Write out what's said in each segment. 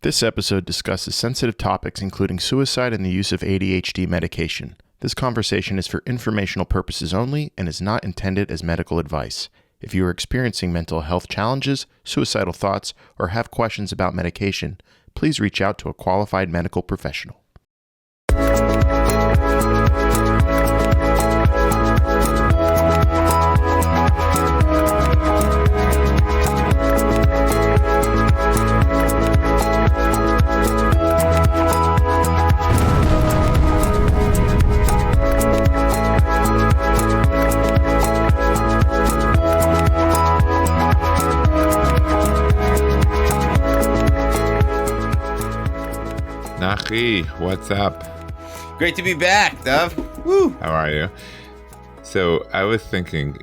This episode discusses sensitive topics including suicide and the use of ADHD medication. This conversation is for informational purposes only and is not intended as medical advice. If you are experiencing mental health challenges, suicidal thoughts, or have questions about medication, please reach out to a qualified medical professional. Nachi, what's up? Great to be back, Dov. Woo! How are you? So I was thinking,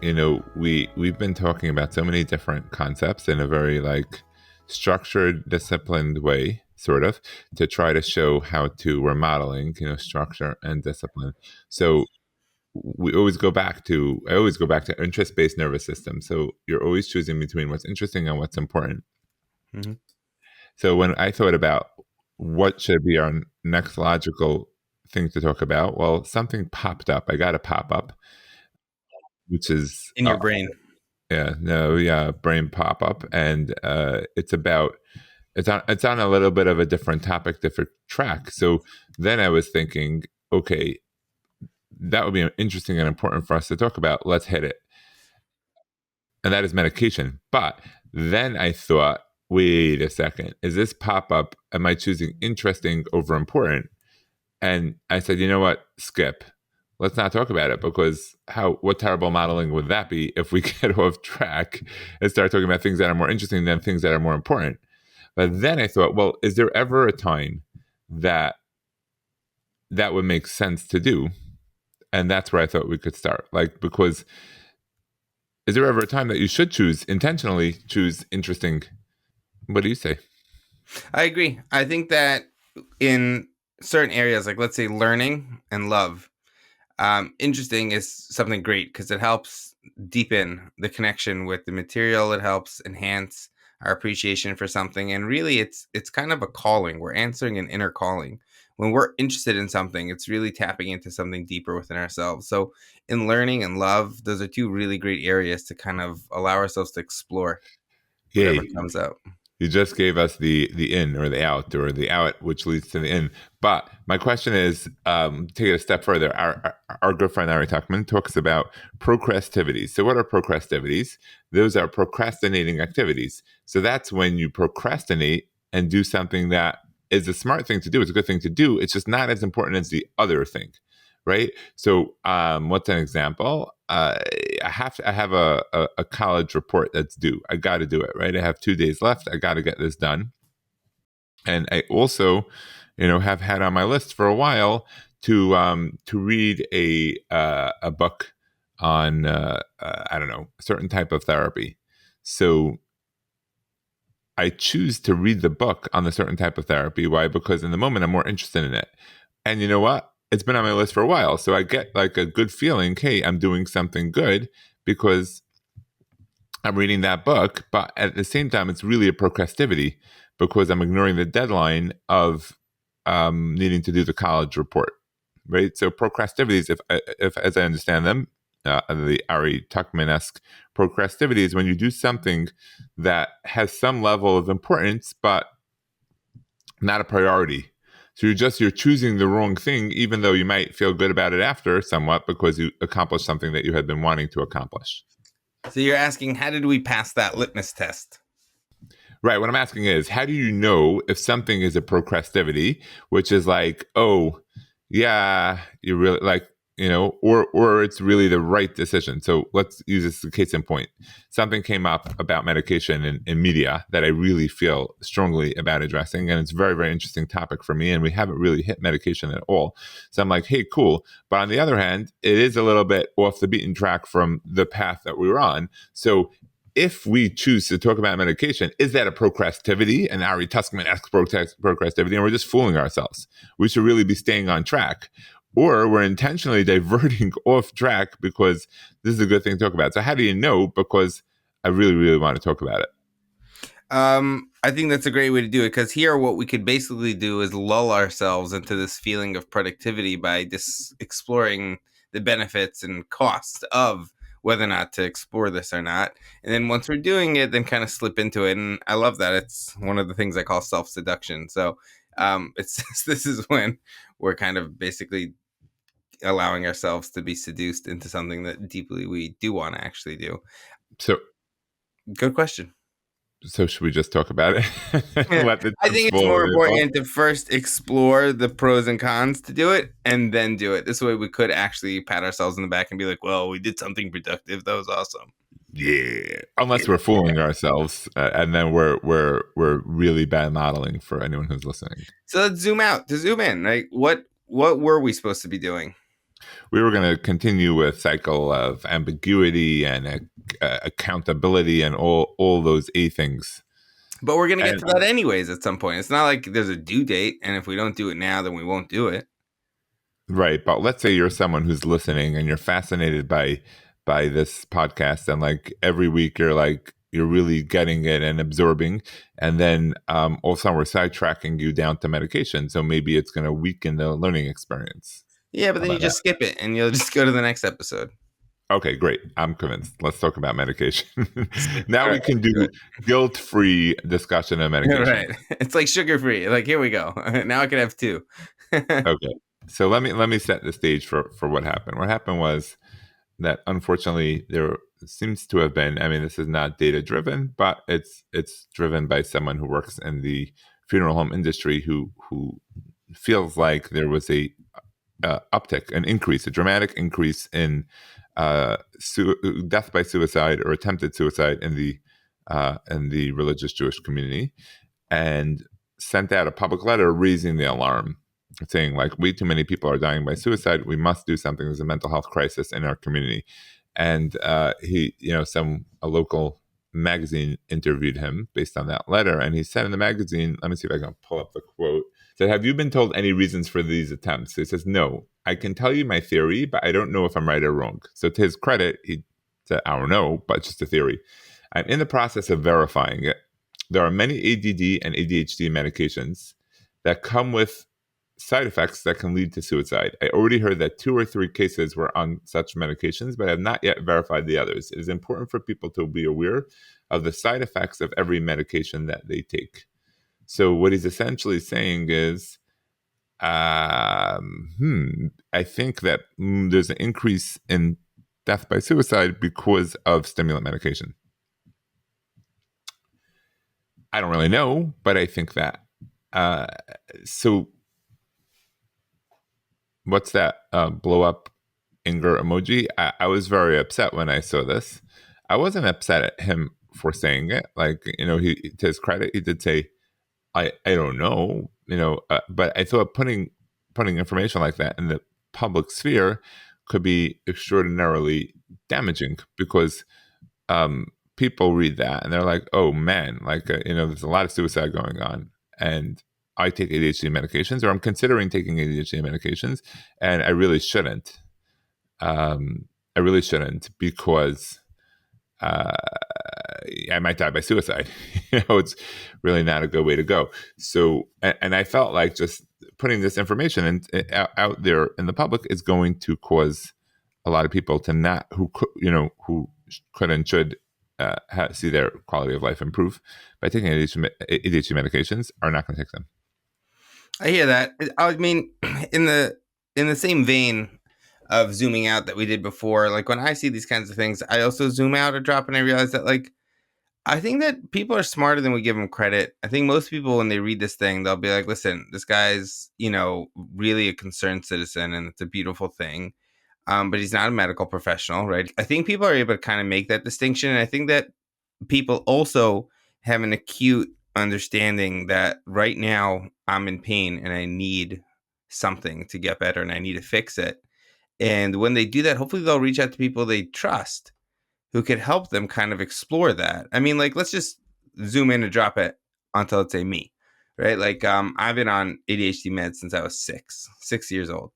we've been talking about so many different concepts in a very structured, disciplined way, sort of, to try to show how we're modeling, structure and discipline. So I always go back to interest-based nervous system. So you're always choosing between what's interesting and what's important. Mm-hmm. So when I thought about what should be our next logical thing to talk about, well, something popped up. I got a pop-up, which is in your brain. Brain pop-up, and it's on a little bit of a different topic, different track. So then I was thinking, okay, that would be interesting and important for us to talk about. Let's hit it. And that is medication. But then I thought, wait a second, is this pop-up, am I choosing interesting over important? And I said, you know what, skip. Let's not talk about it, because what terrible modeling would that be if we get off track and start talking about things that are more interesting than things that are more important? But then I thought, well, is there ever a time that would make sense to do? And that's where I thought we could start. Because is there ever a time that you should intentionally choose interesting? What do you say? I agree. I think that in certain areas, let's say learning and love, interesting is something great because it helps deepen the connection with the material. It helps enhance our appreciation for something. And really, it's kind of a calling. We're answering an inner calling. When we're interested in something, it's really tapping into something deeper within ourselves. So in learning and love, those are two really great areas to kind of allow ourselves to explore whatever comes out. You just gave us the in or the out, or the out, which leads to the in. But my question is, take it a step further. Our good friend Ari Tuckman talks about procrastivities. So what are procrastivities? Those are procrastinating activities. So that's when you procrastinate and do something that is a smart thing to do. It's a good thing to do. It's just not as important as the other thing, right? So what's an example? I have a college report that's due. I got to do it, right? I have 2 days left. I got to get this done. And I also, have had on my list for a while to read a book on a certain type of therapy. So I choose to read the book on the certain type of therapy. Why? Because in the moment I'm more interested in it. And you know what? It's been on my list for a while. So I get a good feeling, hey, I'm doing something good because I'm reading that book. But at the same time, it's really a procrastivity because I'm ignoring the deadline of needing to do the college report, right? So procrastivities, if as I understand them, the Ari Tuckman-esque procrastivity is when you do something that has some level of importance, but not a priority. So you're choosing the wrong thing, even though you might feel good about it after somewhat because you accomplished something that you had been wanting to accomplish. So you're asking, how did we pass that litmus test? Right. What I'm asking is, how do you know if something is a procrastivity, which is oh, yeah, you really or it's really the right decision. So let's use this as a case in point. Something came up about medication in media that I really feel strongly about addressing. And it's a very, very interesting topic for me. And we haven't really hit medication at all. So I'm hey, cool. But on the other hand, it is a little bit off the beaten track from the path that we were on. So if we choose to talk about medication, is that a procrastivity? And Ari Tuckman-esque procrastivity, and we're just fooling ourselves. We should really be staying on track. Or we're intentionally diverting off track because this is a good thing to talk about. So how do you know? Because I really, really want to talk about it. I I think that's a great way to do it, because here what we could basically do is lull ourselves into this feeling of productivity by just exploring the benefits and costs of whether or not to explore this or not. And then once we're doing it, then kind of slip into it. And I love that. It's one of the things I call self-seduction. So it's this is when we're kind of basically allowing ourselves to be seduced into something that deeply we do want to actually do. So Good question. So should we just talk about it? I think it's more important to first explore the pros and cons to do it and then do it. This way we could actually pat ourselves in the back and be like, well, we did something productive. That was awesome. Yeah. Unless we're fooling ourselves, and then we're really bad modeling for anyone who's listening. So let's zoom out to zoom in, right? What were we supposed to be doing? We were going to continue with cycle of ambiguity and accountability and all those A things. But we're going to get to that anyways at some point. It's not like there's a due date, and if we don't do it now, then we won't do it. Right. But let's say you're someone who's listening and you're fascinated by this podcast, and like every week you're really getting it and absorbing, and then all of a sudden we're sidetracking you down to medication. So maybe it's going to weaken the learning experience. Yeah, but then you just skip it and you'll just go to the next episode. Okay, great. I'm convinced. Let's talk about medication. Now we can do guilt-free discussion of medication. Right. It's like sugar-free. Like, here we go. Now I can have two. Okay. So let me set the stage for what happened. What happened was that unfortunately there seems to have been, I mean, this is not data-driven, but it's driven by someone who works in the funeral home industry who feels like there was a uptick, an increase, a dramatic increase in death by suicide or attempted suicide in the religious Jewish community, and sent out a public letter raising the alarm, saying like, way too many people are dying by suicide. We must do something. There's a mental health crisis in our community. And a local magazine interviewed him based on that letter, and he said in the magazine, let me see if I can pull up the quote. Said, have you been told any reasons for these attempts? He says, no, I can tell you my theory, but I don't know if I'm right or wrong. So to his credit, he said, I don't know, but it's just a theory. I'm in the process of verifying it. There are many ADD and ADHD medications that come with side effects that can lead to suicide. I already heard that 2 or 3 cases were on such medications, but I have not yet verified the others. It is important for people to be aware of the side effects of every medication that they take. So what he's essentially saying is, I think that there's an increase in death by suicide because of stimulant medication. I don't really know, but I think that. So what's that blow up anger emoji? I was very upset when I saw this. I wasn't upset at him for saying it. Like, he, to his credit, he did say, I don't know, but I thought putting information like that in the public sphere could be extraordinarily damaging, because people read that and they're like, oh man, like, there's a lot of suicide going on, and I take ADHD medications, or I'm considering taking ADHD medications, and I really shouldn't. Because I might die by suicide. It's really not a good way to go. So, and I felt like just putting this information out there in the public is going to cause a lot of people to not, who could and should see their quality of life improve by taking ADHD medications, are not going to take them. I hear that. I mean, in the same vein of zooming out that we did before, like when I see these kinds of things, I also zoom out a drop, and I realize that, like, I think that people are smarter than we give them credit. I think most people, when they read this thing, they'll be like, listen, this guy's, really a concerned citizen, and it's a beautiful thing. But he's not a medical professional, right? I think people are able to kind of make that distinction. And I think that people also have an acute understanding that right now I'm in pain and I need something to get better and I need to fix it. And when they do that, hopefully they'll reach out to people they trust who could help them kind of explore that. I mean, like, let's just zoom in and drop it onto, let's say, me, right? Like, I've been on ADHD meds since I was 6 years old.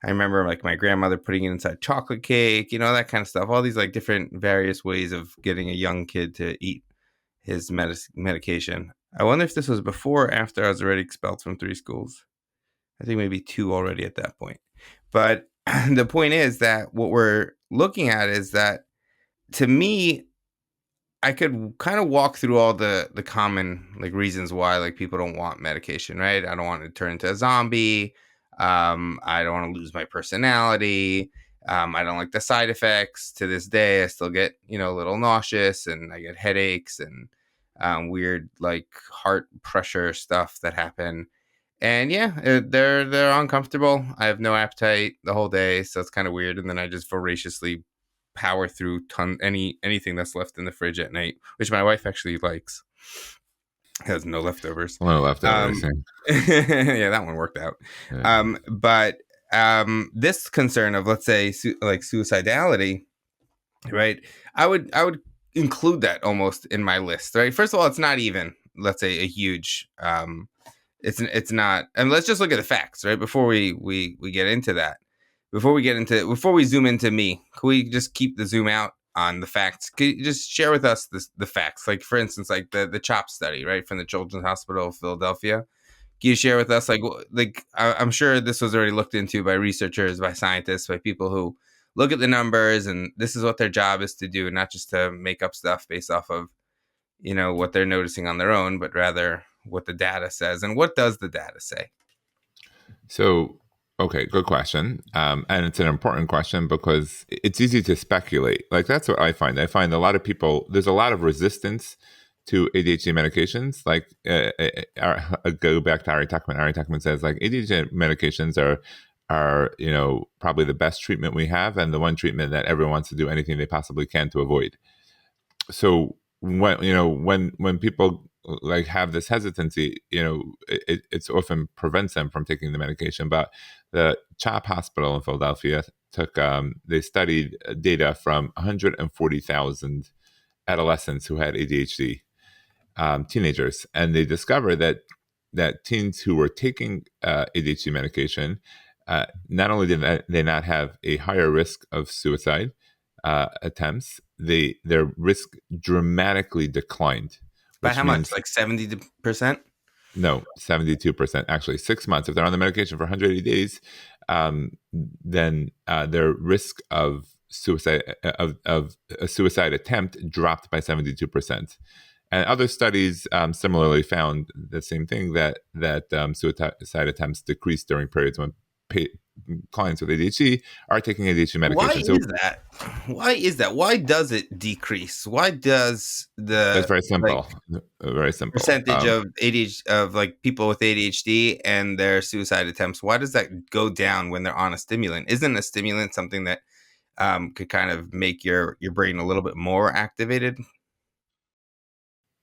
I remember, like, my grandmother putting it inside chocolate cake, that kind of stuff. All these, like, different various ways of getting a young kid to eat his medication. I wonder if this was before or after I was already expelled from 3 schools. I think maybe 2 already at that point. But the point is that what we're looking at is that, to me, I could kind of walk through all the common, like, reasons why, like, people don't want medication, right? I don't want to turn into a zombie. I don't want to lose my personality. I don't like the side effects. To this day, I still get, a little nauseous, and I get headaches and weird, like, heart pressure stuff that happen. And yeah, they're uncomfortable. I have no appetite the whole day, so it's kind of weird. And then I just voraciously power through anything that's left in the fridge at night, which my wife actually likes. Has no leftovers. One left over. Yeah, that one worked out. Yeah. But this concern of, let's say, like, suicidality, right? I would include that almost in my list, right? First of all, it's not even, let's say, a huge. It's not, and let's just look at the facts, right? Before we get into that, before we zoom into me, can we just keep the zoom out on the facts? Can you just share with us the facts? Like, for instance, like the CHOP study, right, from the Children's Hospital of Philadelphia. Can you share with us, like I'm sure this was already looked into by researchers, by scientists, by people who look at the numbers, and this is what their job is to do, not just to make up stuff based off of, what they're noticing on their own, but rather what the data says. And what does the data say? So, okay, good question. And it's an important question because it's easy to speculate. Like, that's what I find. I find a lot of people, there's a lot of resistance to ADHD medications. Like, go back to Ari Tuckman. Ari Tuckman says, like, ADHD medications are probably the best treatment we have, and the one treatment that everyone wants to do anything they possibly can to avoid. So when people like have this hesitancy, it's often prevents them from taking the medication. But the CHOP Hospital in Philadelphia they studied data from 140,000 adolescents who had ADHD, teenagers, and they discovered that teens who were taking ADHD medication, not only did they not have a higher risk of suicide attempts, their risk dramatically declined. By how much? Like 70%? No, 72%. Actually, 6 months. If they're on the medication for 180 days, then their risk of suicide of a suicide attempt dropped by 72%. And other studies similarly found the same thing, that suicide attempts decreased during periods when clients with ADHD are taking ADHD medication. Why is that? Why does it decrease? Why does It's very simple. Very simple. Percentage of ADHD, of like people with ADHD and their suicide attempts, why does that go down when they're on a stimulant? Isn't a stimulant something that could kind of make your brain a little bit more activated?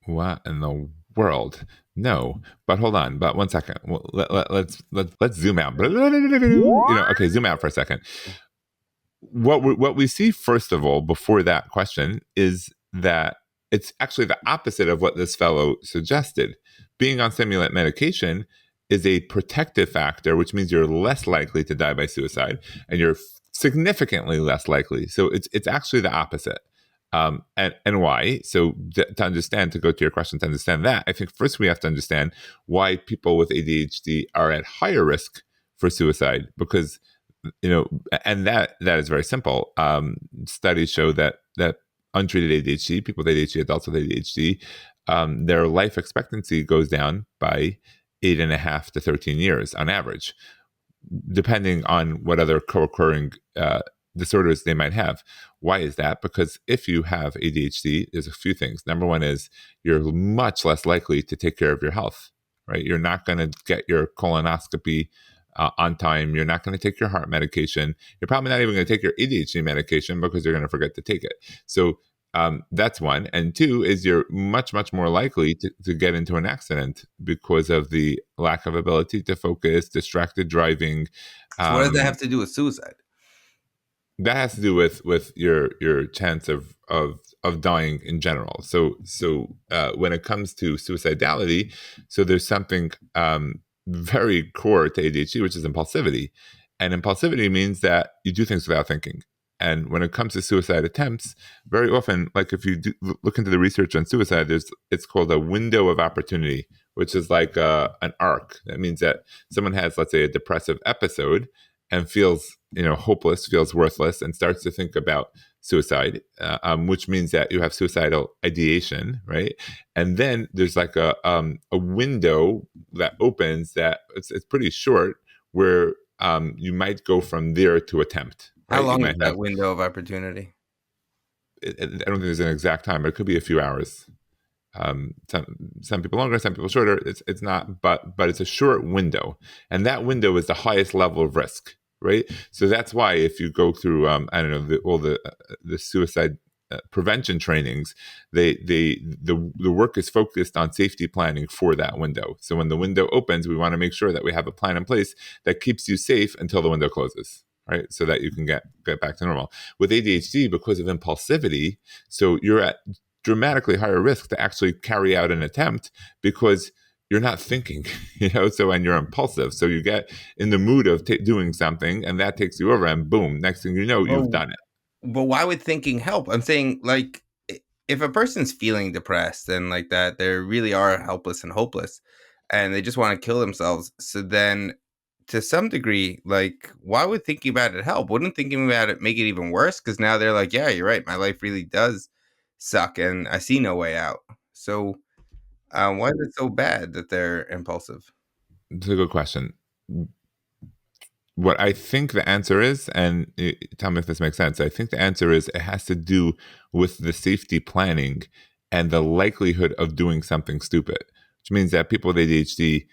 What in the world? No, but hold on. But 1 second. Let's zoom out. Okay, zoom out for a second. What we see, first of all, before that question, is that it's actually the opposite of what this fellow suggested. Being on stimulant medication is a protective factor, which means you're less likely to die by suicide, and you're significantly less likely. So it's actually the opposite. And why? So to go to your question, to understand that, I think first we have to understand why people with ADHD are at higher risk for suicide, because and that is very simple. Studies show that untreated ADHD, people with ADHD, adults with ADHD, their life expectancy goes down by 8.5 to 13 years on average, depending on what other co-occurring disorders they might have. Why is that? Because if you have ADHD, there's a few things. Number one is you're much less likely to take care of your health, right? You're not going to get your colonoscopy on time. You're not going to take your heart medication. You're probably not even going to take your ADHD medication because you're going to forget to take it. So that's one. And two is you're much, much more likely to get into an accident because of the lack of ability to focus, distracted driving. So what does that have to do with suicide? That has to do with your chance of dying in general. So when it comes to suicidality, so there's something very core to ADHD, which is impulsivity. And impulsivity means that you do things without thinking. And when it comes to suicide attempts, very often, like if you look into the research on suicide, it's called a window of opportunity, which is like an arc. That means that someone has, let's say, a depressive episode and feels, hopeless, feels worthless, and starts to think about suicide, which means that you have suicidal ideation, right? And then there's like a window that opens that it's pretty short, where you might go from there to attempt. How Right? You long might is that window of opportunity? I don't think there's an exact time, but it could be a few hours. Some people longer, some people shorter. It's not, but it's a short window, and that window is the highest level of risk, right? So that's why if you go through, I don't know, all the suicide prevention trainings, the work is focused on safety planning for that window. So when the window opens, we want to make sure that we have a plan in place that keeps you safe until the window closes, right? So that you can get back to normal. With ADHD, because of impulsivity, so you're at dramatically higher risk to actually carry out an attempt because you're not thinking, so, and you're impulsive. So you get in the mood of doing something, and that takes you over, and boom, next thing you know, you've done it. But why would thinking help? I'm saying, like, if a person's feeling depressed and like that, they really are helpless and hopeless and they just want to kill themselves. So then to some degree, like, why would thinking about it help? Wouldn't thinking about it make it even worse? Because now they're like, yeah, you're right. My life really does suck and I see no way out. So why is it so bad that they're impulsive? It's a good question. What I think the answer is, and tell me if this makes sense, I think the answer is it has to do with the safety planning and the likelihood of doing something stupid, which means that people with ADHD,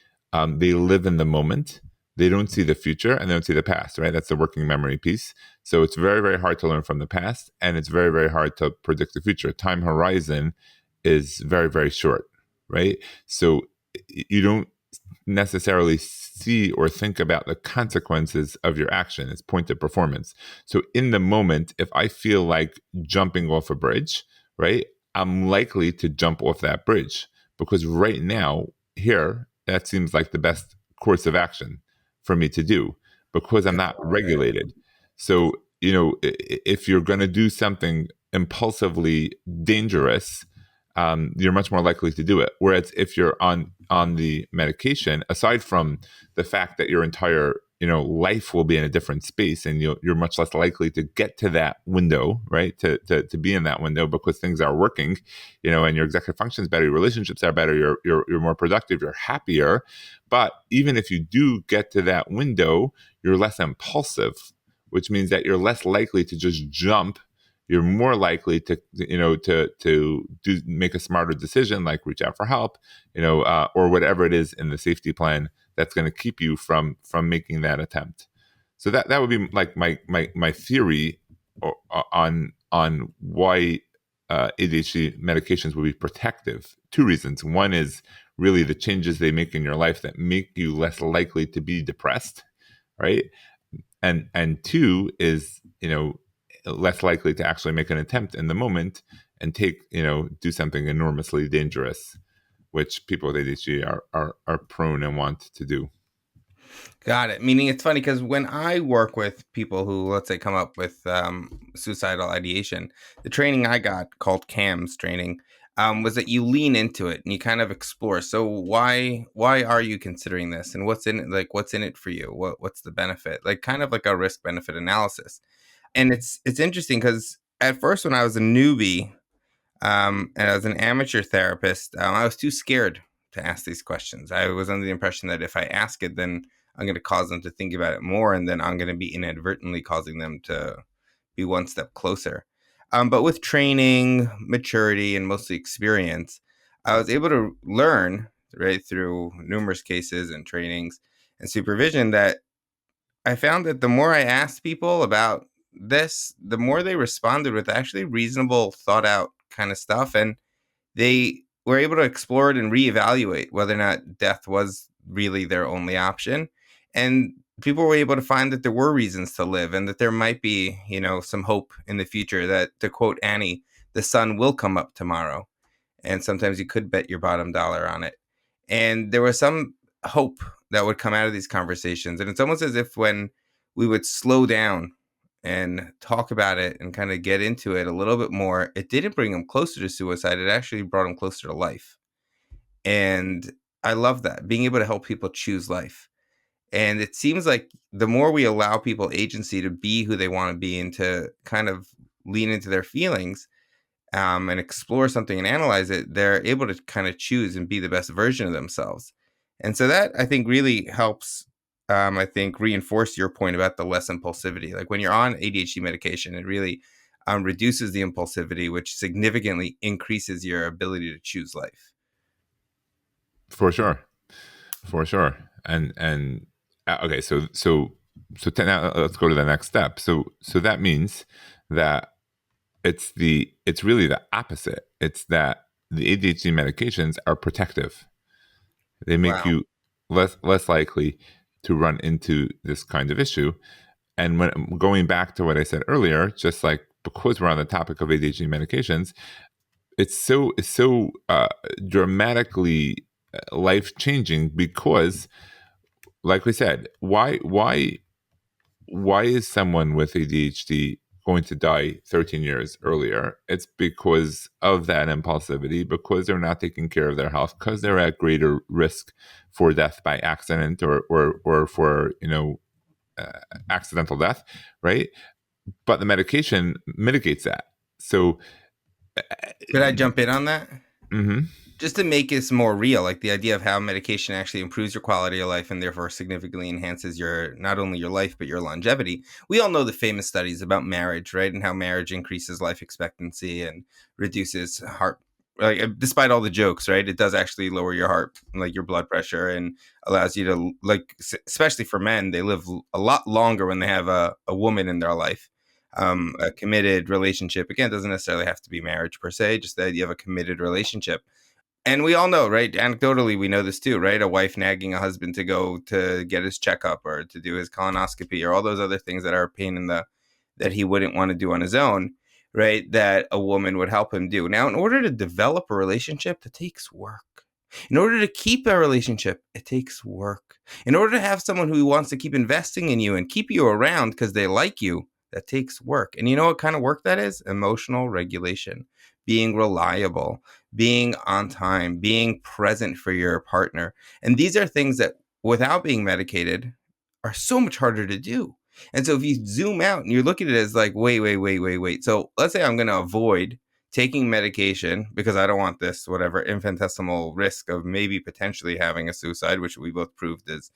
they live in the moment. They don't see the future and they don't see the past, right? That's the working memory piece. So it's very, very hard to learn from the past, and it's very, very hard to predict the future. Time horizon is very, very short, right? So you don't necessarily see or think about the consequences of your action. It's pointed performance. So in the moment, if I feel like jumping off a bridge, right, I'm likely to jump off that bridge because right now, here, that seems like the best course of action for me to do because I'm not regulated. So, if you're going to do something impulsively dangerous, you're much more likely to do it. Whereas if you're on the medication, aside from the fact that your entire life will be in a different space, and you're much less likely to get to that window, right? To be in that window because things are working, and your executive functions better, your relationships are better, you're more productive, you're happier. But even if you do get to that window, you're less impulsive, which means that you're less likely to just jump. You're more likely to make a smarter decision, like reach out for help, or whatever it is in the safety plan that's going to keep you from making that attempt. So that would be like my theory on why ADHD medications would be protective. Two reasons. One is really the changes they make in your life that make you less likely to be depressed, right? And two is less likely to actually make an attempt in the moment and do something enormously dangerous, which people with ADHD are prone and want to do. Got it. Meaning it's funny because when I work with people who, let's say, come up with suicidal ideation, the training I got called CAMS training was that you lean into it and you kind of explore. So why are you considering this, and what's in it? Like, what's in it for you? What's the benefit? Like, kind of like a risk benefit analysis. And it's interesting because at first, when I was a newbie and I was an amateur therapist, I was too scared to ask these questions. I was under the impression that if I ask it, then I'm going to cause them to think about it more, and then I'm going to be inadvertently causing them to be one step closer. But with training, maturity, and mostly experience, I was able to learn, right, through numerous cases and trainings and supervision, that I found that the more I asked people about this, the more they responded with actually reasonable, thought out kind of stuff. And they were able to explore it and reevaluate whether or not death was really their only option. And people were able to find that there were reasons to live and that there might be, some hope in the future, that, to quote Annie, the sun will come up tomorrow. And sometimes you could bet your bottom dollar on it. And there was some hope that would come out of these conversations. And it's almost as if when we would slow down and talk about it and kind of get into it a little bit more, it didn't bring them closer to suicide. It actually brought them closer to life. And I love that, being able to help people choose life. And it seems like the more we allow people agency to be who they want to be and to kind of lean into their feelings, and explore something and analyze it, they're able to kind of choose and be the best version of themselves. And so that, I think, really helps, I think, reinforce your point about the less impulsivity. Like when you're on ADHD medication, it really reduces the impulsivity, which significantly increases your ability to choose life. For sure. And okay, so now let's go to the next step. So that means that it's really the opposite. It's that the ADHD medications are protective. They make Wow. you less likely to run into this kind of issue. And when going back to what I said earlier, just like because we're on the topic of ADHD medications, it's so dramatically life changing because, like we said, why is someone with ADHD going to die 13 years earlier? It's because of that impulsivity, because they're not taking care of their health, because they're at greater risk for death by accident or for accidental death, right? But the medication mitigates that. So, Could I jump in on that? mm-hmm. Just to make this more real, like the idea of how medication actually improves your quality of life and therefore significantly enhances your, not only your life, but your longevity. We all know the famous studies about marriage, right? And how marriage increases life expectancy and reduces heart, like despite all the jokes, right? It does actually lower your heart, like your blood pressure, and allows you to, like, especially for men, they live a lot longer when they have a woman in their life. A committed relationship, again, doesn't necessarily have to be marriage per se, just the idea of a committed relationship. And we all know, right? Anecdotally, we know this too, right? A wife nagging a husband to go to get his checkup or to do his colonoscopy or all those other things that are a pain in the, that he wouldn't want to do on his own, right? That a woman would help him do. Now, in order to develop a relationship, that takes work. In order to keep a relationship, it takes work. In order to have someone who wants to keep investing in you and keep you around because they like you, that takes work. And you know what kind of work that is? Emotional regulation, being reliable, being on time, being present for your partner. And these are things that, without being medicated, are so much harder to do. And so if you zoom out and you look at it as like, wait. So let's say I'm going to avoid taking medication because I don't want this, whatever, infinitesimal risk of maybe potentially having a suicide, which we both proved is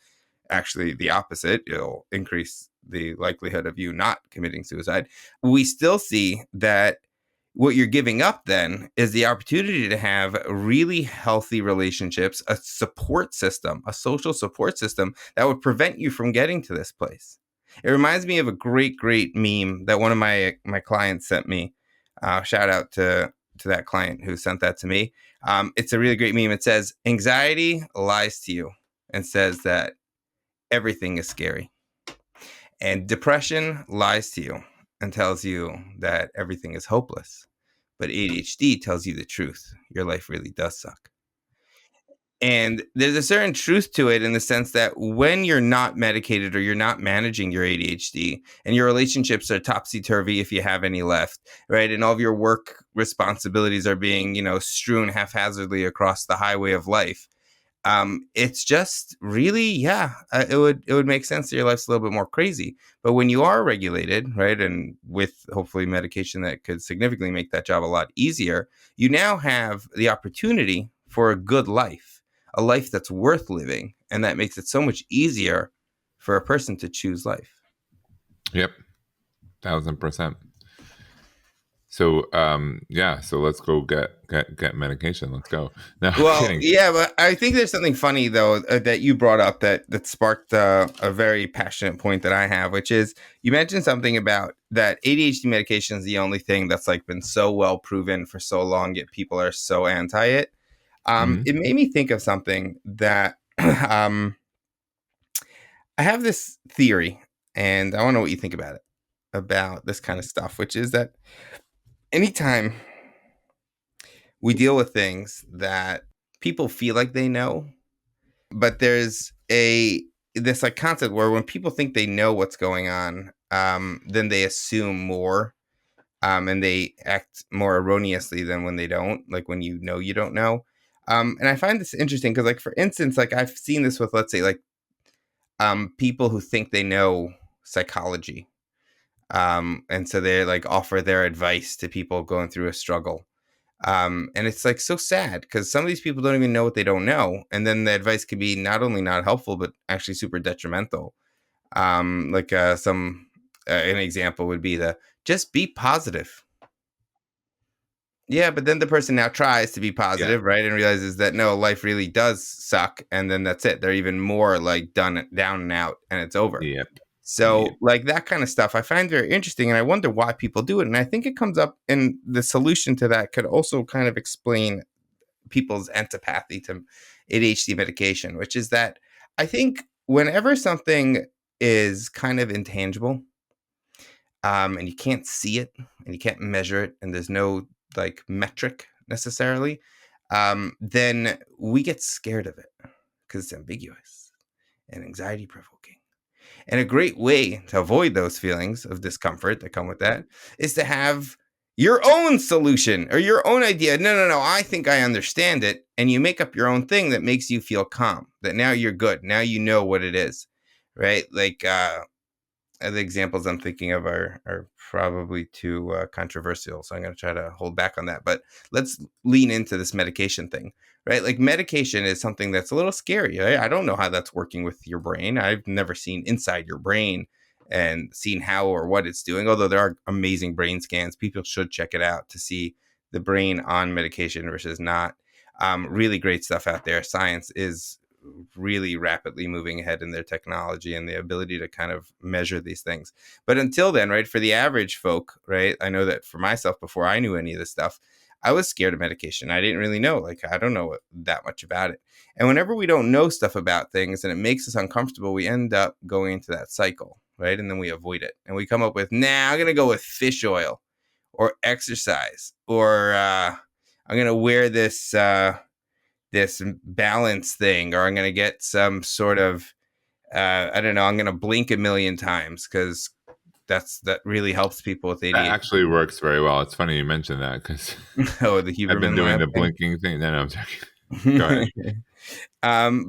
actually the opposite. It'll increase the likelihood of you not committing suicide. We still see that what you're giving up then is the opportunity to have really healthy relationships, a support system, a social support system that would prevent you from getting to this place. It reminds me of a great meme that one of my clients sent me. Shout out to that client who sent that to me. It's a really great meme. It says, anxiety lies to you and says that everything is scary. And depression lies to you and tells you that everything is hopeless. But ADHD tells you the truth. Your life really does suck. And there's a certain truth to it in the sense that when you're not medicated or you're not managing your ADHD and your relationships are topsy-turvy if you have any left, right? And all of your work responsibilities are being, strewn haphazardly across the highway of life. It's just really, it would make sense that your life's a little bit more crazy. But when you are regulated, right, and with hopefully medication that could significantly make that job a lot easier, you now have the opportunity for a good life, a life that's worth living, and that makes it so much easier for a person to choose life. Yep, 1,000%. So so let's go get medication. Let's go. No, well, kidding. Yeah, but I think there's something funny though that you brought up that sparked a very passionate point that I have, which is you mentioned something about that ADHD medication is the only thing that's like been so well proven for so long, yet people are so anti it. It made me think of something that I have this theory, and I want to know what you think about it, about this kind of stuff, which is that anytime we deal with things that people feel like they know, but there's this like concept where when people think they know what's going on, then they assume more, and they act more erroneously than when they don't, like when you know you don't know. And I find this interesting because, like, for instance, like I've seen this with, let's say, like people who think they know psychology, and so they like offer their advice to people going through a struggle. And it's like so sad because some of these people don't even know what they don't know, and then the advice could be not only not helpful but actually super detrimental. Like some an example would be the just be positive. Yeah, but then the person now tries to be Yeah. positive, right, and realizes that no, life really does suck, and then that's it. They're even more like done down and out, and it's over. Yep. Yep. So, like that kind of stuff, I find very interesting, and I wonder why people do it. And I think it comes up, and the solution to that could also kind of explain people's antipathy to ADHD medication, which is that I think whenever something is kind of intangible, and you can't see it and you can't measure it, and there's no like metric necessarily, then we get scared of it because it's ambiguous and anxiety provoking. And a great way to avoid those feelings of discomfort that come with that is to have your own solution or your own idea. No, I think I understand it. And you make up your own thing that makes you feel calm, that now you're good. Now you know what it is, right? Like, the examples I'm thinking of are probably too controversial, so I'm going to try to hold back on that. But let's lean into this medication thing, right? Like medication is something that's a little scary. Right? I don't know how that's working with your brain. I've never seen inside your brain and seen how or what it's doing. Although there are amazing brain scans, people should check it out to see the brain on medication versus not. Really great stuff out there. Science is really rapidly moving ahead in their technology and the ability to kind of measure these things. But until then, right, for the average folk, right, I know that for myself, before I knew any of this stuff, I was scared of medication. I didn't really know, like, I don't know that much about it. And whenever we don't know stuff about things and it makes us uncomfortable, we end up going into that cycle, right? And then we avoid it. And we come up with, I'm going to go with fish oil or exercise, or I'm going to wear this balance thing, or I'm going to get some sort of, I don't know, I'm going to blink a million times because that really helps people with That ADHD. actually works very well. It's funny you mentioned that because Oh, the I've been Huberman doing Lab the thing. blinking thing. No, I'm joking. Go ahead.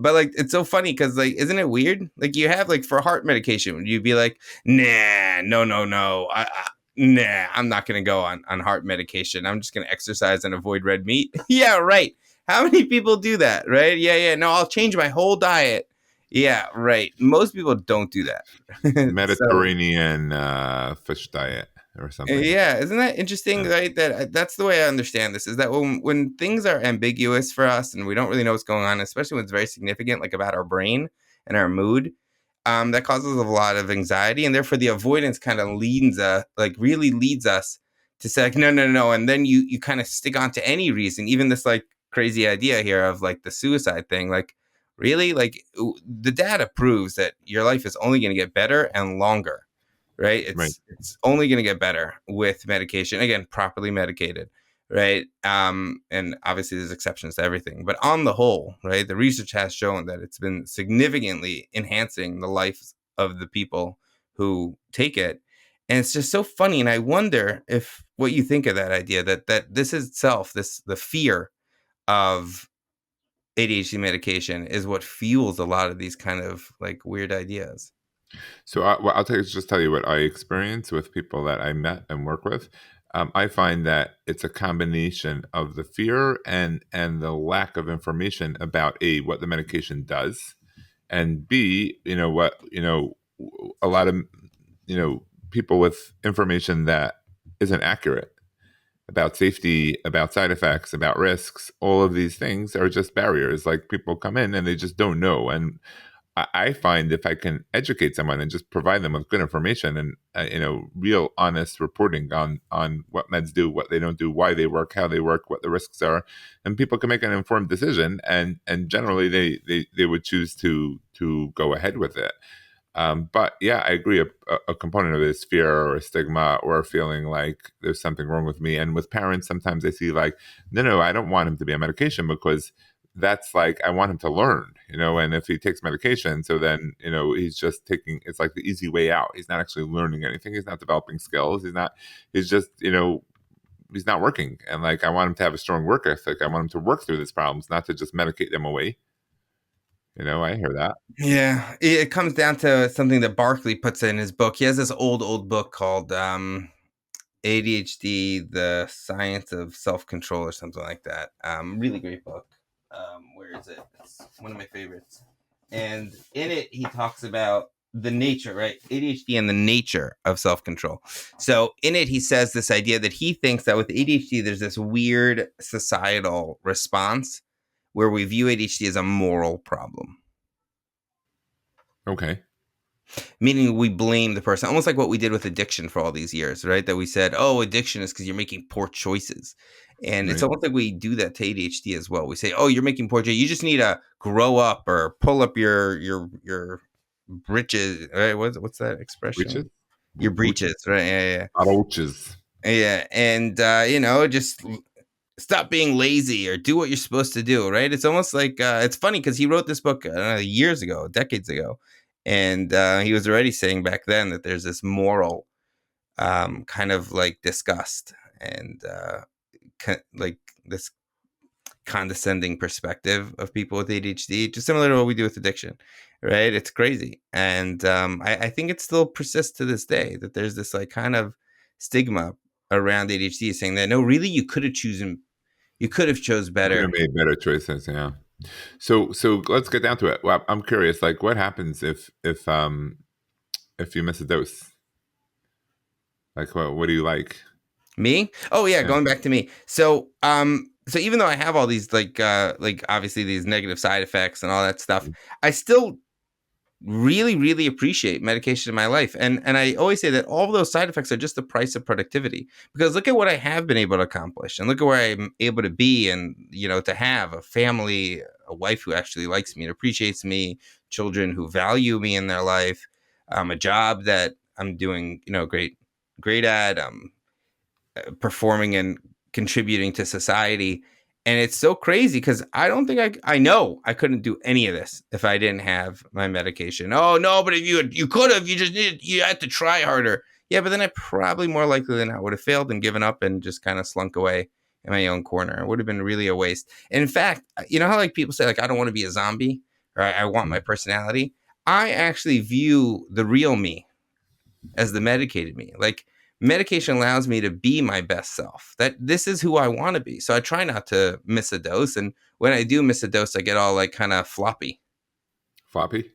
But like it's so funny because, like, isn't it weird? Like you have, like, for heart medication, you'd be like, nah, no, nah, I'm not gonna go on heart medication. I'm just gonna exercise and avoid red meat. Yeah, right. How many people do that, right? Yeah. No, I'll change my whole diet. Yeah, right. Most people don't do that. So Mediterranean fish diet or something. yeah, isn't that interesting, Yeah. right? That's the way I understand this, is that when things are ambiguous for us and we don't really know what's going on, especially when it's very significant, like about our brain and our mood, that causes a lot of anxiety, and therefore the avoidance kind of really leads us to say, like, no, and then you kind of stick on to any reason, even this like crazy idea here of like the suicide thing, like really, like the data proves that your life is only going to get better and longer, right? Right. It's only going to get better with medication, again, properly medicated, right? And obviously there's exceptions to everything, but on the whole, right, the research has shown that it's been significantly enhancing the lives of the people who take it. And it's just so funny, and I wonder if what you think of that idea, that this is itself, the fear of ADHD medication is what fuels a lot of these kind of like weird ideas. So I'll just tell you what I experience with people that I met and work with. I find that it's a combination of the fear and the lack of information about what the medication does, and B, a lot of people with information that isn't accurate about safety, about side effects, about risks. All of these things are just barriers. Like people come in and they just don't know, and I find if I can educate someone and just provide them with good information and real honest reporting on what meds do, what they don't do, why they work, how they work, what the risks are, and people can make an informed decision, and generally they would choose to go ahead with it. But yeah, I agree. A component of it is fear or a stigma or feeling like there's something wrong with me. And with parents, sometimes they see like, no, I don't want him to be on medication because that's like, I want him to learn, and if he takes medication, so then, he's just taking, it's like the easy way out. He's not actually learning anything. He's not developing skills. He's just, he's not working. And like, I want him to have a strong work ethic. I want him to work through these problems, not to just medicate them away. I hear that. Yeah. It comes down to something that Barkley puts in his book. He has this old book called ADHD, The Science of Self-Control or something like that. Really great book. Where is it? It's one of my favorites. And in it, he talks about the nature, right? ADHD and the nature of self-control. So in it, he says this idea that he thinks that with ADHD, there's this weird societal response where we view ADHD as a moral problem. Okay. Meaning we blame the person, almost like what we did with addiction for all these years, right? That we said, oh, addiction is because you're making poor choices. And It's almost like we do that to ADHD as well. We say, oh, you're making poor choices. You just need to grow up or pull up your britches, right? What's that expression? Breeches? Your breeches, right? Yeah. Breeches. Yeah. And, just stop being lazy or do what you're supposed to do, right? It's almost like, it's funny because he wrote this book years ago, decades ago. And he was already saying back then that there's this moral kind of like disgust and like this condescending perspective of people with ADHD, just similar to what we do with addiction, right? It's crazy. And I think it still persists to this day that there's this like kind of stigma around ADHD saying that, no, really, you could have chose better. You could have made better choices, yeah. So let's get down to it. Well, I'm curious, like, what happens if you miss a dose? Like, what do you like? Me? Oh yeah, going back to me. So even though I have all these like obviously these negative side effects and all that stuff, I still really, really appreciate medication in my life. And I always say that all of those side effects are just the price of productivity. Because look at what I have been able to accomplish and look at where I'm able to be and, to have a family, a wife who actually likes me and appreciates me, children who value me in their life, a job that I'm doing, great at, performing and contributing to society. And it's so crazy because I don't think I know I couldn't do any of this if I didn't have my medication. Oh no, but if you could have, you had to try harder. Yeah, but then I probably more likely than not would have failed and given up and just kind of slunk away in my own corner. It would have been really a waste. And in fact, you know how like people say like I don't want to be a zombie or I want my personality. I actually view the real me as the medicated me. Like medication allows me to be my best self. That this is who I want to be. So I try not to miss a dose. And when I do miss a dose, I get all like kind of floppy. Floppy?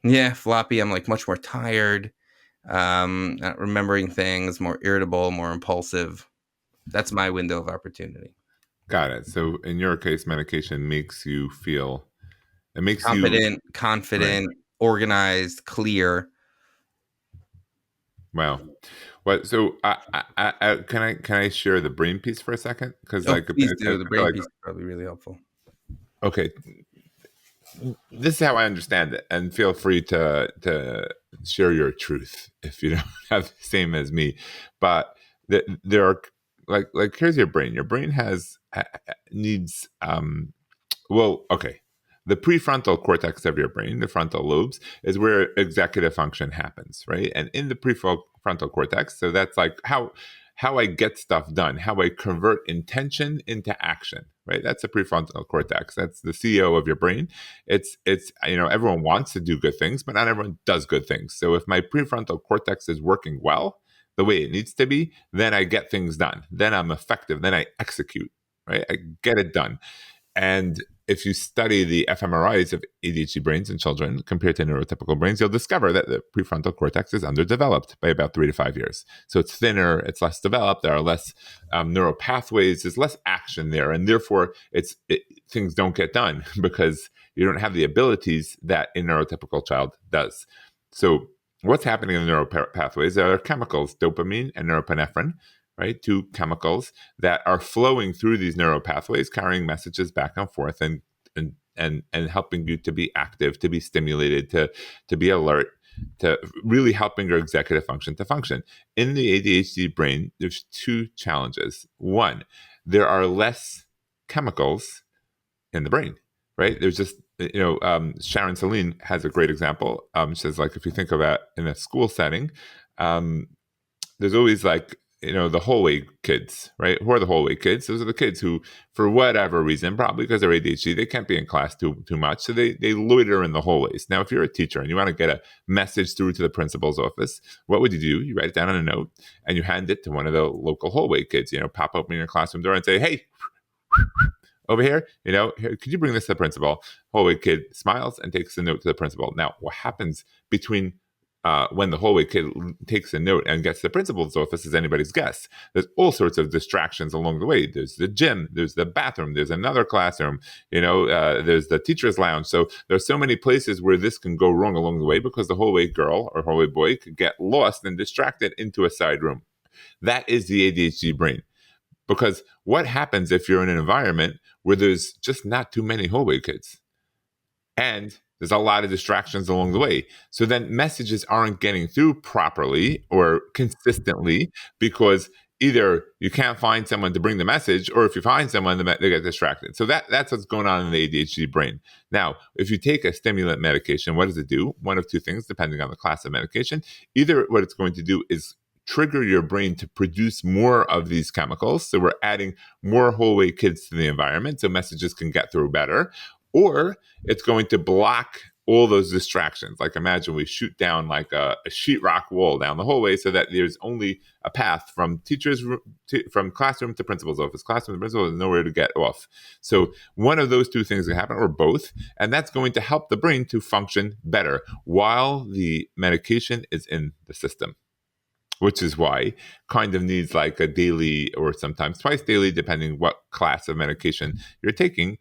Yeah, floppy. I'm like much more tired, not remembering things, more irritable, more impulsive. That's my window of opportunity. Got it. So in your case, medication makes you feel, it makes confident, right. Organized, clear. Wow. What? So can I share the brain piece for a second? Because please do. The brain piece is probably really helpful. Okay. This is how I understand it, and feel free to share your truth if you don't have the same as me. But there are like here's your brain. Your brain needs well, okay. The prefrontal cortex of your brain, the frontal lobes, is where executive function happens, right? And in the prefrontal cortex, so that's like how I get stuff done, how I convert intention into action, right? That's the prefrontal cortex. That's the CEO of your brain. It's everyone wants to do good things, but not everyone does good things. So if my prefrontal cortex is working well, the way it needs to be, then I get things done. Then I'm effective. Then I execute, right? I get it done. And if you study the fMRIs of ADHD brains in children compared to neurotypical brains, you'll discover that the prefrontal cortex is underdeveloped by about 3 to 5 years. So it's thinner, it's less developed, there are less neural pathways, there's less action there, and therefore things don't get done because you don't have the abilities that a neurotypical child does. So what's happening in the neural pathways? There are chemicals, dopamine and norepinephrine, right? Two chemicals that are flowing through these neural pathways, carrying messages back and forth and helping you to be active, to be stimulated, to be alert, to really helping your executive function to function. In the ADHD brain, there's two challenges. One, there are less chemicals in the brain. right? There's just, Sharon Celine has a great example. She says, like, if you think about in a school setting, there's always like, the hallway kids, right? Who are the hallway kids? Those are the kids who, for whatever reason, probably because they're ADHD, they can't be in class too much. So they loiter in the hallways. Now, if you're a teacher and you want to get a message through to the principal's office, what would you do? You write it down on a note and you hand it to one of the local hallway kids, pop open your classroom door and say, hey, over here, here, could you bring this to the principal? Hallway kid smiles and takes the note to the principal. Now, what happens between when the hallway kid takes a note and gets to the principal's office is anybody's guess. There's all sorts of distractions along the way. There's the gym, there's the bathroom, there's another classroom, there's the teacher's lounge. So there's so many places where this can go wrong along the way because the hallway girl or hallway boy could get lost and distracted into a side room. That is the ADHD brain. Because what happens if you're in an environment where there's just not too many hallway kids? And there's a lot of distractions along the way. So then messages aren't getting through properly or consistently because either you can't find someone to bring the message, or if you find someone, they get distracted. So that's what's going on in the ADHD brain. Now, if you take a stimulant medication, what does it do? One of two things, depending on the class of medication. Either what it's going to do is trigger your brain to produce more of these chemicals. So we're adding more hallway kids to the environment so messages can get through better. Or it's going to block all those distractions. Like imagine we shoot down like a sheetrock wall down the hallway so that there's only a path from from classroom to principal's office. Classroom to principal, there's nowhere to get off. So one of those two things can happen, or both, and that's going to help the brain to function better while the medication is in the system. Which is why kind of needs like a daily or sometimes twice daily, depending what class of medication you're taking,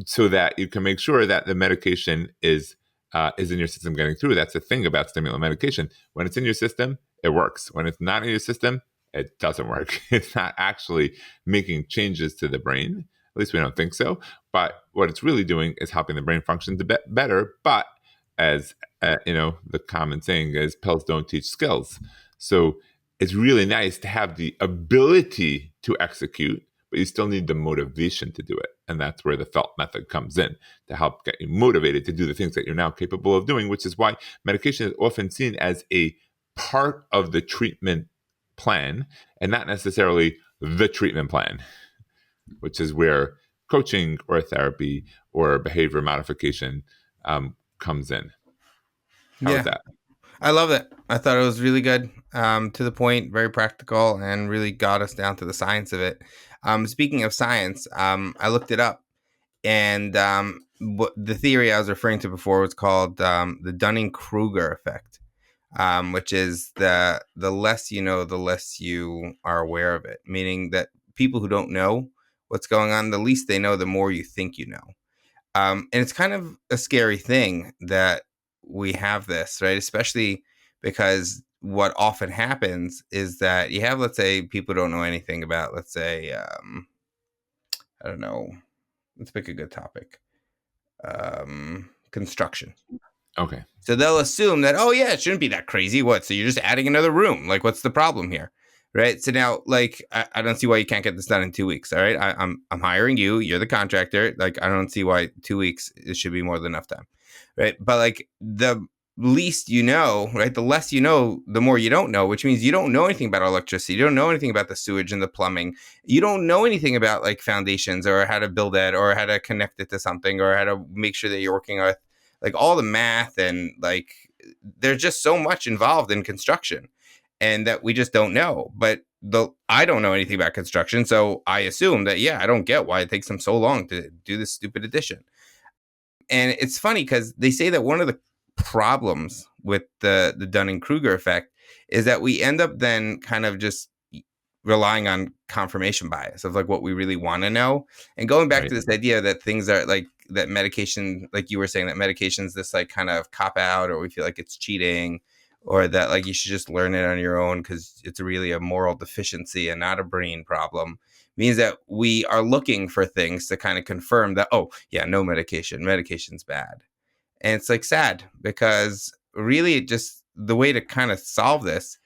so that you can make sure that the medication is in your system getting through. That's the thing about stimulant medication. When it's in your system, it works. When it's not in your system, it doesn't work. It's not actually making changes to the brain. At least we don't think so. But what it's really doing is helping the brain function better. But as the common saying is, pills don't teach skills. So it's really nice to have the ability to execute, but you still need the motivation to do it. And that's where the felt method comes in to help get you motivated to do the things that you're now capable of doing, which is why medication is often seen as a part of the treatment plan and not necessarily the treatment plan, which is where coaching or therapy or behavior modification comes in. How's that? I love it. I thought it was really good, to the point, very practical, and really got us down to the science of it. Speaking of science, I looked it up, and what the theory I was referring to before was called the Dunning-Kruger effect, which is the less you know, the less you are aware of it. Meaning that people who don't know what's going on, the least they know, the more you think you know. And it's kind of a scary thing that we have this, right? Especially because what often happens is that you have, let's say, people don't know anything about, let's say, I don't know, let's pick a good topic, construction. Okay. So they'll assume that, oh yeah, it shouldn't be that crazy. What? So you're just adding another room. Like, what's the problem here? Right. So now, like, I don't see why you can't get this done in 2 weeks. All right. I'm hiring you. You're the contractor. Like, I don't see why 2 weeks, it should be more than enough time. Right. But like, the least you know, right, the less you know, the more you don't know, which means you don't know anything about electricity. You don't know anything about the sewage and the plumbing. You don't know anything about like foundations or how to build it or how to connect it to something or how to make sure that you're working with like all the math. And like, there's just so much involved in construction and that we just don't know. But I don't know anything about construction. So I assume that, yeah, I don't get why it takes them so long to do this stupid addition. And it's funny because they say that one of the problems with the Dunning-Kruger effect is that we end up then kind of just relying on confirmation bias of like what we really want to know. And going back to this idea that things are like that medication, like you were saying, that medication's this like kind of cop out, or we feel like it's cheating, or that like you should just learn it on your own because it's really a moral deficiency and not a brain problem, means that we are looking for things to kind of confirm that, oh yeah, no medication's bad. And it's like sad because really just the way to kind of solve this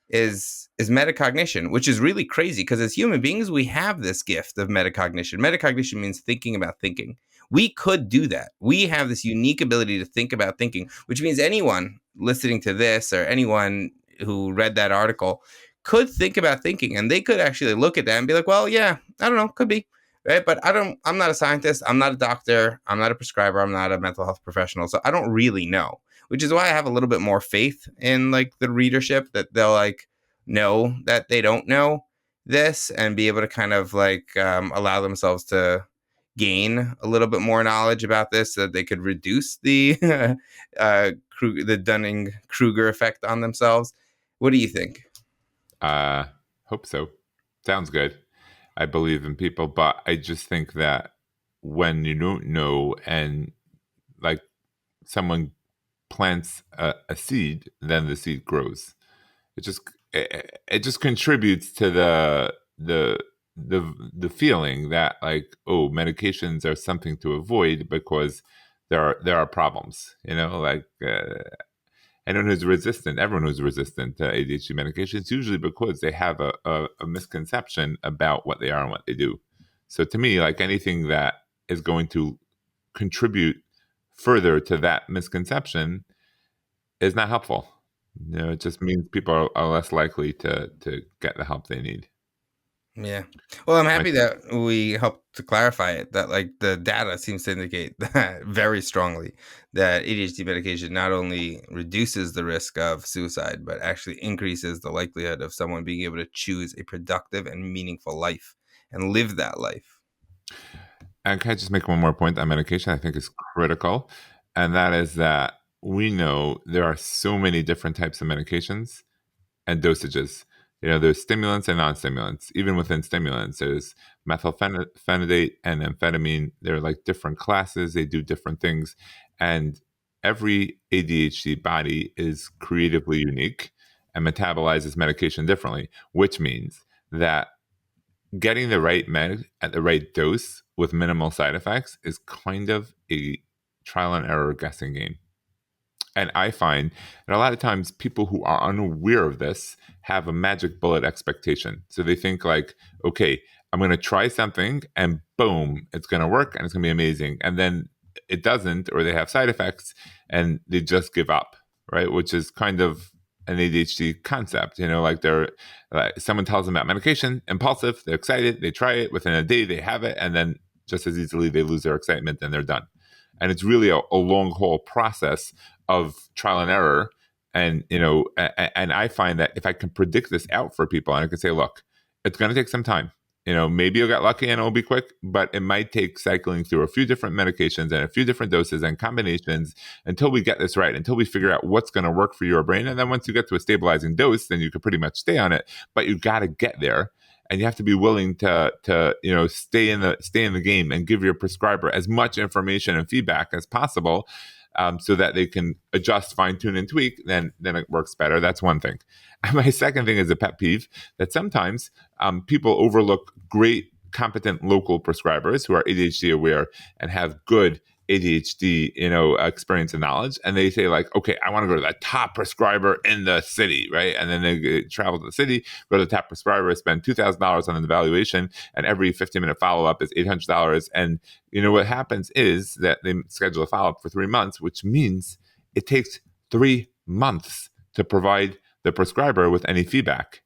is metacognition, which is really crazy because as human beings, we have this gift of metacognition. Metacognition means thinking about thinking. We could do that. We have this unique ability to think about thinking, which means anyone listening to this or anyone who read that article could think about thinking, and they could actually look at that and be like, well, yeah, I don't know, could be. Right. But I'm not a scientist. I'm not a doctor. I'm not a prescriber. I'm not a mental health professional. So I don't really know, which is why I have a little bit more faith in like the readership that they'll like know that they don't know this and be able to kind of like allow themselves to gain a little bit more knowledge about this so that they could reduce the the Dunning-Kruger effect on themselves. What do you think? Hope so. Sounds good. I believe in people, but I just think that when you don't know and like someone plants a seed, then the seed grows. It just contributes to the feeling that like, oh, medications are something to avoid because there are problems. Like anyone who's resistant, everyone who's resistant to ADHD medications, usually because they have a misconception about what they are and what they do. So to me, like anything that is going to contribute further to that misconception is not helpful. It just means people are less likely to get the help they need. Yeah. Well, I'm happy that we helped to clarify it, that like the data seems to indicate that very strongly that ADHD medication not only reduces the risk of suicide, but actually increases the likelihood of someone being able to choose a productive and meaningful life and live that life. And can I just make one more point on medication I think is critical? And that is that we know there are so many different types of medications and dosages. There's stimulants and non-stimulants. Even within stimulants, there's methylphenidate and amphetamine. They're like different classes. They do different things. And every ADHD body is creatively unique and metabolizes medication differently, which means that getting the right med at the right dose with minimal side effects is kind of a trial and error guessing game. And I find that a lot of times people who are unaware of this have a magic bullet expectation. So they think like, okay, I'm going to try something and boom, it's going to work and it's going to be amazing. And then it doesn't, or they have side effects and they just give up, right? Which is kind of an ADHD concept, like someone tells them about medication, impulsive, they're excited, they try it, within a day they have it, and then just as easily they lose their excitement and they're done. And it's really a long haul process of trial and error. And, and I find that if I can predict this out for people and I can say, look, it's going to take some time. Maybe you'll get lucky and it'll be quick, but it might take cycling through a few different medications and a few different doses and combinations until we get this right, until we figure out what's going to work for your brain. And then once you get to a stabilizing dose, then you can pretty much stay on it, but you got to get there. And you have to be willing to stay in the game and give your prescriber as much information and feedback as possible, so that they can adjust, fine tune, and tweak. Then it works better. That's one thing. And my second thing is a pet peeve that sometimes people overlook great, competent local prescribers who are ADHD aware and have good ADHD, experience and knowledge. And they say like, okay, I want to go to the top prescriber in the city, right? And then they travel to the city, go to the top prescriber, spend $2,000 on an evaluation, and every 15-minute follow-up is $800. And what happens is that they schedule a follow-up for 3 months, which means it takes 3 months to provide the prescriber with any feedback.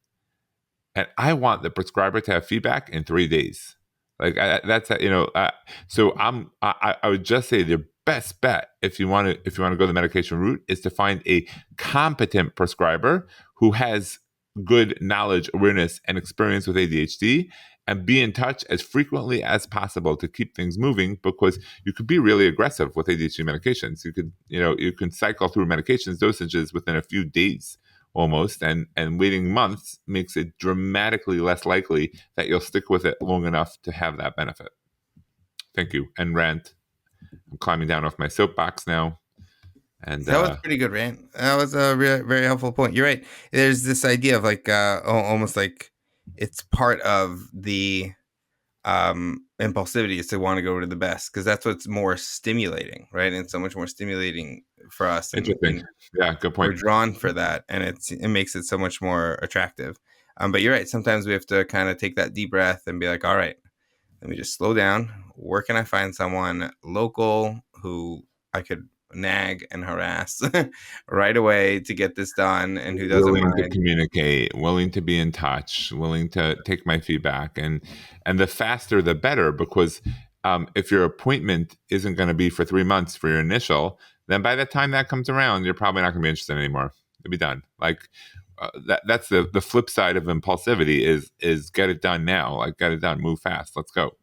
And I want the prescriber to have feedback in 3 days. Like so I would just say the best bet if you want to go the medication route is to find a competent prescriber who has good knowledge, awareness, and experience with ADHD, and be in touch as frequently as possible to keep things moving, because you could be really aggressive with ADHD medications. You can cycle through medications dosages within a few days almost, and waiting months makes it dramatically less likely that you'll stick with it long enough to have that benefit. Thank you. And rant. I'm climbing down off my soapbox now. And that was a pretty good rant. That was a very helpful point. You're right. There's this idea of like almost like it's part of the impulsivity is to want to go to the best, because that's what's more stimulating, right? And so much more stimulating for us. Interesting. Yeah, good point. We're drawn for that, and it makes it so much more attractive. But you're right. Sometimes we have to kind of take that deep breath and be like, all right, let me just slow down. Where can I find someone local who I could nag and harass right away to get this done, and who doesn't Willing to mind? communicate, willing to be in touch, willing to take my feedback, and the faster the better, because if your appointment isn't going to be for 3 months for your initial, then by the time that comes around, you're probably not going to be interested anymore. It'll be done. Like that's the flip side of impulsivity is get it done now. Like, get it done, move fast, let's go.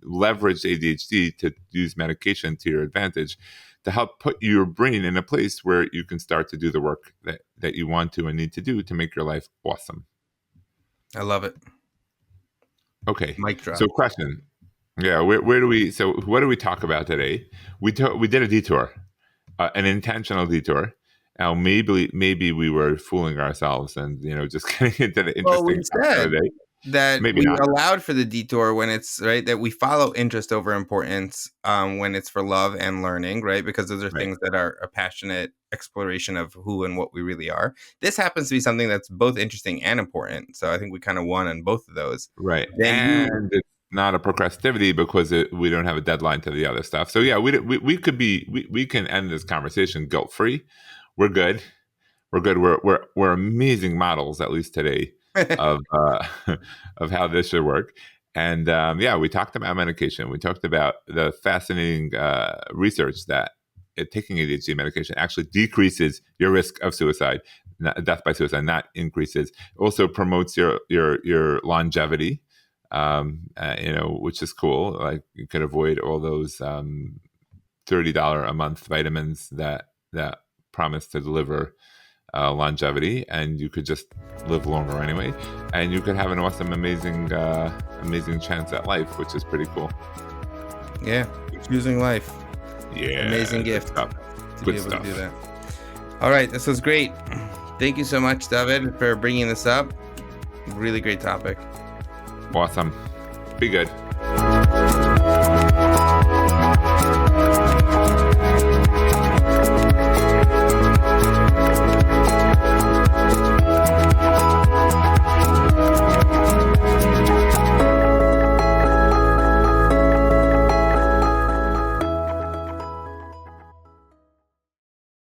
Leverage ADHD to use medication to your advantage, to help put your brain in a place where you can start to do the work that you want to and need to do to make your life awesome. I love it. Okay. Mic drop. So question. Yeah. What do we talk about today? We did a detour, an intentional detour. Now, maybe we were fooling ourselves and, just getting into the interesting we said of the day. that Maybe we not. allowed for the detour when it's right, that we follow interest over importance when it's for love and learning, right? Because those are Right. things that are a passionate exploration of who and what we really are. This happens to be something that's both interesting and important. So I think we kind of won on both of those. Right. Then And it's not a procrastivity because we don't have a deadline to the other stuff. So yeah, we can end this conversation guilt-free. We're good. We're amazing models, at least today, of how this should work. And we talked about medication. We talked about the fascinating research that taking ADHD medication actually decreases your risk of suicide, death by suicide, not increases. It also promotes your longevity, which is cool. Like, you could avoid all those $30 a month vitamins that promise to deliver longevity, and you could just live longer anyway, and you could have an awesome, amazing chance at life, which is pretty cool. Yeah, choosing life. Yeah, Amazing gift to be able to do that. All right, this was great. Thank you so much, David, for bringing this up. Really great topic. Awesome. Be good.